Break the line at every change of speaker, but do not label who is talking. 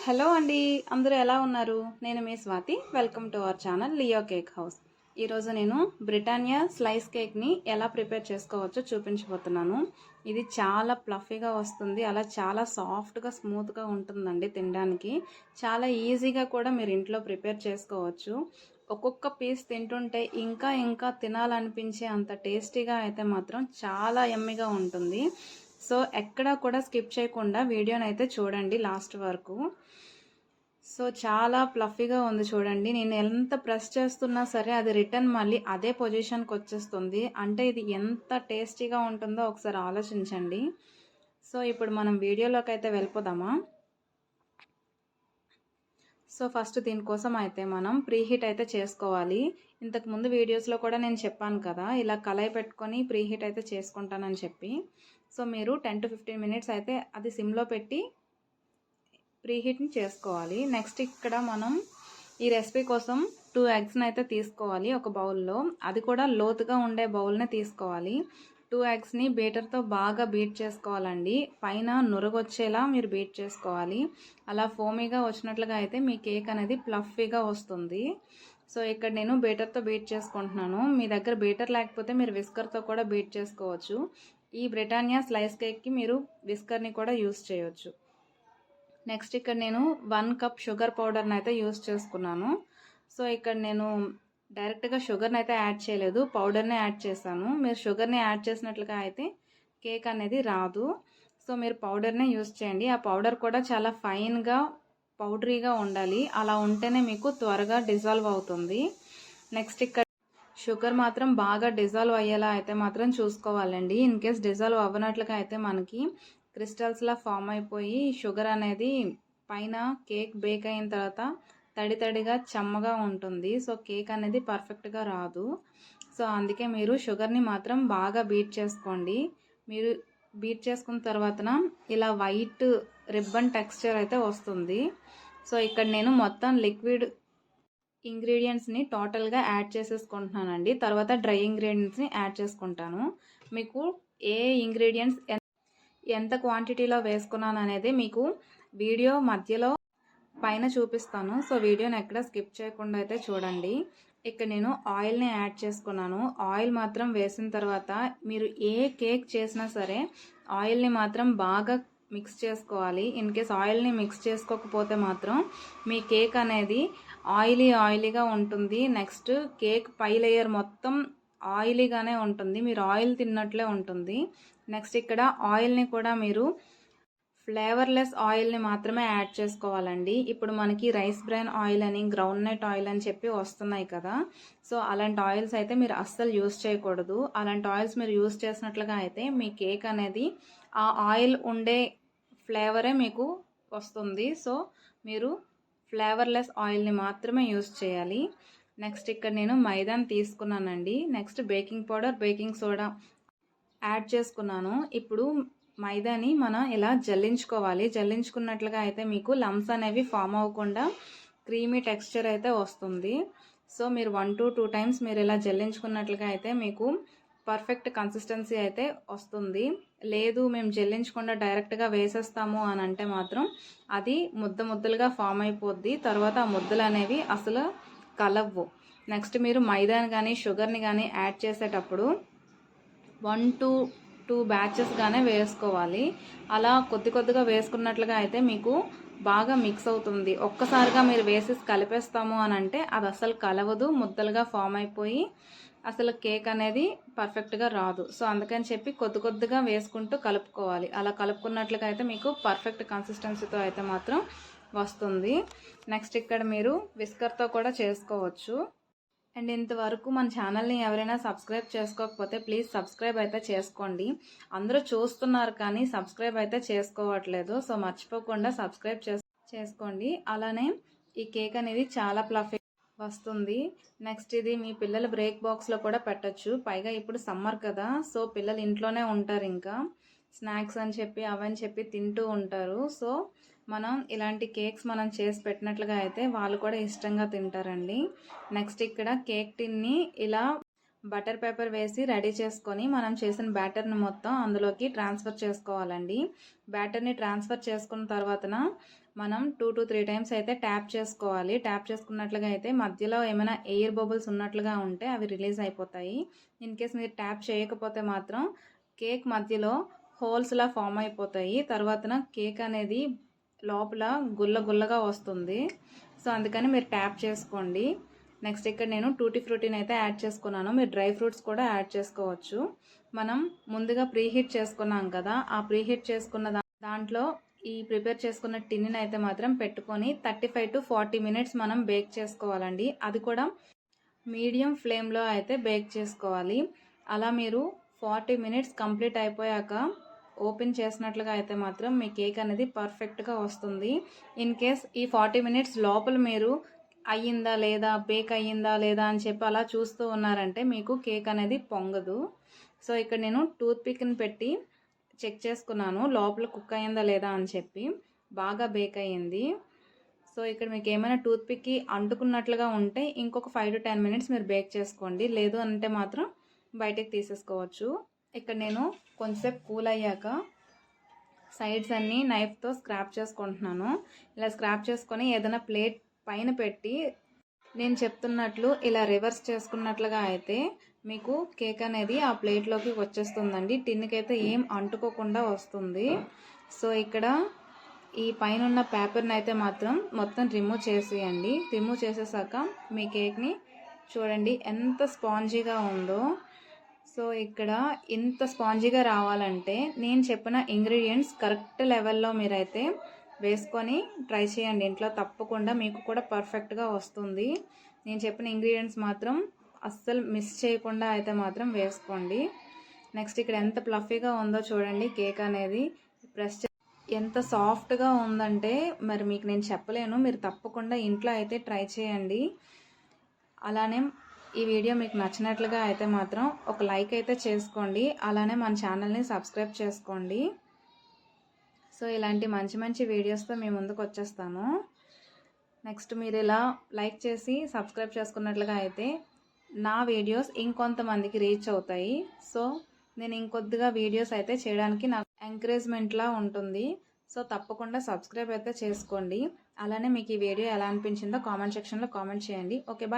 Hello అండి, అందరూ ఎలా ఉన్నారు? నేను మీ స్వాతి. Welcome to our channel Leo cake house. ఈరోజు నేను బ్రిటానియా స్లైస్ కేక్ని ఎలా ప్రిపేర్ చేసుకోవచ్చో చూపించబోతున్నాను. ఇది చాలా ప్లఫీగా వస్తుంది, అలా చాలా సాఫ్ట్గా స్మూత్గా ఉంటుందండి. తినడానికి చాలా ఈజీగా కూడా మీరు ఇంట్లో ప్రిపేర్ చేసుకోవచ్చు. ఒక్కొక్క పీస్ తింటుంటే ఇంకా ఇంకా తినాలనిపించే అంత టేస్టీగా అయితే మాత్రం చాలా యమ్మీగా ఉంటుంది. సో ఎక్కడా కూడా స్కిప్ చేయకుండా వీడియోని అయితే చూడండి లాస్ట్ వరకు. సో చాలా ప్లఫీగా ఉంది చూడండి. నేను ఎంత ప్రెస్ చేస్తున్నా సరే అది రిటర్న్ మళ్ళీ అదే పొజిషన్కి వచ్చేస్తుంది. అంటే ఇది ఎంత టేస్టీగా ఉంటుందో ఒకసారి ఆలోచించండి. సో ఇప్పుడు మనం వీడియోలోకి అయితే వెళ్ళిపోదామా? సో ఫస్ట్ దీనికోసం అయితే మనం ప్రీహీట్ అయితే చేసుకోవాలి. ఇంతకుముందు వీడియోస్లో కూడా నేను చెప్పాను కదా, ఇలా కళాయి పెట్టుకొని ప్రీహీట్ అయితే చేసుకుంటానని చెప్పి. సో మీరు 10 to 15 మినిట్స్ అయితే అది సిమ్లో పెట్టి ప్రీహీట్ని చేసుకోవాలి. నెక్స్ట్ ఇక్కడ మనం ఈ రెసిపీ కోసం 2 ఎగ్స్ని అయితే తీసుకోవాలి ఒక బౌల్లో. అది కూడా లోతుగా ఉండే బౌల్నే తీసుకోవాలి. 2 ఎగ్స్ని బీటర్తో బాగా బీట్ చేసుకోవాలండి. పైన నురగొచ్చేలా మీరు బీట్ చేసుకోవాలి. అలా ఫోమీగా వచ్చినట్లుగా అయితే మీ కేక్ అనేది ప్లఫీగా వస్తుంది. సో ఇక్కడ నేను బీటర్తో బీట్ చేసుకుంటున్నాను. మీ దగ్గర బీటర్ లేకపోతే మీరు విస్కర్తో కూడా బీట్ చేసుకోవచ్చు. ఈ బ్రిటానియా స్లైస్ కేక్కి మీరు విస్కర్ని కూడా యూస్ చేయవచ్చు. నెక్స్ట్ ఇక్కడ నేను 1 కప్ షుగర్ పౌడర్ని అయితే యూస్ చేసుకున్నాను. సో ఇక్కడ నేను డైరెక్ట్గా షుగర్ని అయితే యాడ్ చేయలేదు, పౌడర్ని యాడ్ చేశాను. మీరు షుగర్ని యాడ్ చేసినట్లుగా అయితే కేక్ అనేది రాదు. సో మీరు పౌడర్నే యూస్ చేయండి. ఆ పౌడర్ కూడా చాలా ఫైన్గా పౌడరీగా ఉండాలి. అలా ఉంటేనే మీకు త్వరగా డిజాల్వ్ అవుతుంది. నెక్స్ట్ ఇక్కడ షుగర్ మాత్రం బాగా డిజాల్వ్ అయ్యేలా అయితే మాత్రం చూసుకోవాలండి. ఇన్ కేస్ డిజాల్వ్ అవ్వనట్లుగా అయితే మనకి క్రిస్టల్స్లా ఫామ్ అయిపోయి షుగర్ అనేది పైన కేక్ బేక్ అయిన తర్వాత తడి తడిగా చెమ్మగా ఉంటుంది. సో కేక్ అనేది పర్ఫెక్ట్గా రాదు. సో అందుకే మీరు షుగర్ని మాత్రం బాగా బీట్ చేసుకోండి. మీరు బీట్ చేసుకున్న తర్వాతన ఇలా వైట్ రిబ్బన్ టెక్స్చర్ అయితే వస్తుంది. సో ఇక్కడ నేను మొత్తం లిక్విడ్ ఇంగ్రీడియంట్స్ని టోటల్గా యాడ్ చేసేసుకుంటున్నానండి. తర్వాత డ్రై ఇంగ్రీడియంట్స్ని యాడ్ చేసుకుంటాను. మీకు ఏ ఇంగ్రీడియంట్స్ ఎంత క్వాంటిటీలో వేసుకున్నాను అనేది మీకు వీడియో మధ్యలో పైన చూపిస్తాను. సో వీడియోని ఎక్కడ స్కిప్ చేయకుండా అయితే చూడండి. ఇక్కడ నేను ఆయిల్ని యాడ్ చేసుకున్నాను. ఆయిల్ మాత్రం వేసిన తర్వాత మీరు ఏ కేక్ చేసినా సరే ఆయిల్ని మాత్రం బాగా మిక్స్ చేసుకోవాలి. ఇన్ కేస్ ఆయిల్ని మిక్స్ చేసుకోకపోతే మాత్రం మీ కేక్ అనేది ఆయిలీగా ఉంటుంది. నెక్స్ట్ కేక్ పై లేయర్ మొత్తం ఆయిలీగానే ఉంటుంది, మీరు ఆయిల్ తిన్నట్లే ఉంటుంది. నెక్స్ట్ ఇక్కడ ఆయిల్ని కూడా మీరు ఫ్లేవర్లెస్ ఆయిల్ని మాత్రమే యాడ్ చేసుకోవాలండి. ఇప్పుడు మనకి రైస్ బ్రాన్ ఆయిల్ అని, గ్రౌండ్ నట్ ఆయిల్ అని చెప్పి వస్తున్నాయి కదా. సో అలాంటి ఆయిల్స్ అయితే మీరు అస్సలు యూస్ చేయకూడదు. అలాంటి ఆయిల్స్ మీరు యూస్ చేసినట్లుగా అయితే మీ కేక్ అనేది ఆ ఆయిల్ ఉండే ఫ్లేవరే మీకు వస్తుంది. సో మీరు ఫ్లేవర్లెస్ ఆయిల్ని మాత్రమే యూస్ చేయాలి. నెక్స్ట్ ఇక్కడ నేను మైదాని తీసుకున్నానండి. Next baking powder, baking soda add చేసుకున్నాను. ఇప్పుడు మైదాని మనం ఇలా జల్లించుకోవాలి. జల్లించుకున్నట్లుగా అయితే మీకు లమ్స్ అనేవి ఫామ్ అవ్వకుండా క్రీమీ టెక్స్చర్ అయితే వస్తుంది. సో మీరు 1 to 2 times మీరు ఇలా జల్లించుకున్నట్లుగా అయితే మీకు పర్ఫెక్ట్ కన్సిస్టెన్సీ అయితే వస్తుంది. లేదు మేము జల్లించకుండా డైరెక్ట్గా వేసేస్తాము అని అంటే మాత్రం అది ముద్దలుగా ఫామ్ అయిపోద్ది. తర్వాత ఆ ముద్దలు అనేవి అసలు కలవ్వు. నెక్స్ట్ మీరు మైదాని కానీ షుగర్ని కానీ యాడ్ చేసేటప్పుడు 1 to 2 బ్యాచెస్గానే వేసుకోవాలి. అలా కొద్దిగా వేసుకున్నట్లుగా అయితే మీకు బాగా మిక్స్ అవుతుంది. ఒక్కసారిగా మీరు వేసేసి కలిపేస్తాము అని అంటే అది అసలు కలవదు, ముద్దలుగా ఫామ్ అయిపోయి అసలు కేక్ అనేది పర్ఫెక్ట్గా రాదు. సో అందుకని చెప్పి కొద్దిగా వేసుకుంటూ కలుపుకోవాలి. అలా కలుపుకున్నట్లుగా అయితే మీకు పర్ఫెక్ట్ కన్సిస్టెన్సీతో అయితే మాత్రం వస్తుంది. నెక్స్ట్ ఇక్కడ మీరు విస్కర్తో కూడా చేసుకోవచ్చు. అండ్ ఇంతవరకు మన ఛానల్ని ఎవరైనా సబ్స్క్రైబ్ చేసుకోకపోతే ప్లీజ్ సబ్స్క్రైబ్ అయితే చేసుకోండి. అందరూ చూస్తున్నారు కానీ సబ్స్క్రైబ్ అయితే చేసుకోవట్లేదు. సో మర్చిపోకుండా సబ్స్క్రైబ్ చేసుకోండి. అలానే ఈ కేక్ అనేది చాలా ప్లఫీ వస్తుంది. నెక్స్ట్ ఇది మీ పిల్లల బ్రేక్ బాక్స్లో కూడా పెట్టచ్చు. పైగా ఇప్పుడు సమ్మర్ కదా, సో పిల్లలు ఇంట్లోనే ఉంటారు, ఇంకా స్నాక్స్ అని చెప్పి అవని చెప్పి తింటూ ఉంటారు. సో మనం ఇలాంటి కేక్స్ మనం చేసి పెట్టినట్లుగా అయితే వాళ్ళు కూడా ఇష్టంగా తింటారండి. నెక్స్ట్ ఇక్కడ కేక్ టిన్ని ఇలా బటర్ పేపర్ వేసి రెడీ చేసుకొని మనం చేసిన బ్యాటర్ని మొత్తం అందులోకి ట్రాన్స్ఫర్ చేసుకోవాలండి. బ్యాటర్ని ట్రాన్స్ఫర్ చేసుకున్న తర్వాతన మనం 2 to 3 టైమ్స్ అయితే ట్యాప్ చేసుకోవాలి. ట్యాప్ చేసుకున్నట్లుగా అయితే మధ్యలో ఏమైనా ఎయిర్ బబుల్స్ ఉన్నట్లుగా ఉంటే అవి రిలీజ్ అయిపోతాయి. ఇన్ కేస్ మీరు ట్యాప్ చేయకపోతే మాత్రం కేక్ మధ్యలో హోల్స్లా ఫామ్ అయిపోతాయి. తర్వాతన కేక్ అనేది లోపల గుల్లగా వస్తుంది. సో అందుకని మీరు ట్యాప్ చేసుకోండి. నెక్స్ట్ ఇక్కడ నేను టూటీ ఫ్రూటీని అయితే యాడ్ చేసుకున్నాను. మీరు డ్రై ఫ్రూట్స్ కూడా యాడ్ చేసుకోవచ్చు. మనం ముందుగా ప్రీహీట్ చేసుకున్నాం కదా, ఆ ప్రీహీట్ చేసుకున్న దాంట్లో ఈ ప్రిపేర్ చేసుకున్న టిన్ని అయితే మాత్రం పెట్టుకొని 35 to 40 మినిట్స్ మనం బేక్ చేసుకోవాలండి. అది కూడా మీడియం ఫ్లేమ్లో అయితే బేక్ చేసుకోవాలి. అలా మీరు 40 మినిట్స్ కంప్లీట్ అయిపోయాక ఓపెన్ చేసినట్లుగా అయితే మాత్రం మీ కేక్ అనేది పర్ఫెక్ట్గా వస్తుంది. ఇన్ కేస్ ఈ 40 మినిట్స్ లోపల మీరు అయ్యిందా లేదా, బేక్ అయ్యిందా లేదా అని చెప్పి అలా చూస్తూ ఉన్నారంటే మీకు కేక్ అనేది పొంగదు. సో ఇక్కడ నేను టూత్ పిక్ని పెట్టి చెక్ చేసుకున్నాను లోపల కుక్ అయ్యిందా లేదా అని చెప్పి. బాగా బేక్ అయ్యింది. సో ఇక్కడ మీకు ఏమైనా టూత్ పిక్కి అంటుకున్నట్లుగా ఉంటే ఇంకొక 5 to 10 మినిట్స్ మీరు బేక్ చేసుకోండి. లేదు అంటే మాత్రం బయటకు తీసేసుకోవచ్చు. ఇక్కడ నేను కొంచెంసేపు కూల్ అయ్యాక సైడ్స్ అన్నీ నైఫ్తో స్క్రాప్ చేసుకుంటున్నాను. ఇలా స్క్రాప్ చేసుకొని ఏదైనా ప్లేట్ పైన పెట్టి నేను చెప్తున్నట్లు ఇలా రివర్స్ చేసుకున్నట్లుగా అయితే మీకు కేక్ అనేది ఆ ప్లేట్లోకి వచ్చేస్తుందండి. టిన్కి అయితే ఏం అంటుకోకుండా వస్తుంది. సో ఇక్కడ ఈ పైన ఉన్న పేపర్ని అయితే మాత్రం మొత్తం రిమూవ్ చేసేయండి. రిమూవ్ చేసేసాక మీ కేక్ని చూడండి ఎంత స్పాంజీగా ఉందో. సో ఇక్కడ ఇంత స్పాంజీగా రావాలంటే నేను చెప్పిన ఇంగ్రీడియంట్స్ కరెక్ట్ లెవెల్లో మీరైతే వేసుకొని ట్రై చేయండి ఇంట్లో. తప్పకుండా మీకు కూడా పర్ఫెక్ట్గా వస్తుంది. నేను చెప్పిన ఇంగ్రీడియంట్స్ మాత్రం అస్సలు మిస్ చేయకుండా అయితే మాత్రం వేసుకోండి. నెక్స్ట్ ఇక్కడ ఎంత ఫ్లఫీగా ఉందో చూడండి కేక్ అనేది. ప్రెస్ ఎంత సాఫ్ట్గా ఉందంటే మరి మీకు నేను చెప్పలేను. మీరు తప్పకుండా ఇంట్లో అయితే ట్రై చేయండి. అలానే ఈ వీడియో మీకు నచ్చినట్లుగా అయితే మాత్రం ఒక లైక్ అయితే చేసుకోండి. అలానే మన ఛానల్ని సబ్స్క్రైబ్ చేసుకోండి. సో ఇలాంటి మంచి వీడియోస్తో మీ ముందుకు వచ్చేస్తాను. నెక్స్ట్ మీరు ఇలా లైక్ చేసి సబ్స్క్రైబ్ చేసుకున్నట్లుగా అయితే నా వీడియోస్ ఇంకొంతమందికి రీచ్ అవుతాయి. సో నేను ఇంకొద్దిగా వీడియోస్ అయితే చేయడానికి నాకు ఎంకరేజ్మెంట్లా ఉంటుంది. సో తప్పకుండా సబ్స్క్రైబ్ అయితే చేసుకోండి. అలానే మీకు ఈ వీడియో ఎలా అనిపించిందో కామెంట్ సెక్షన్లో కామెంట్ చేయండి. Okay bye.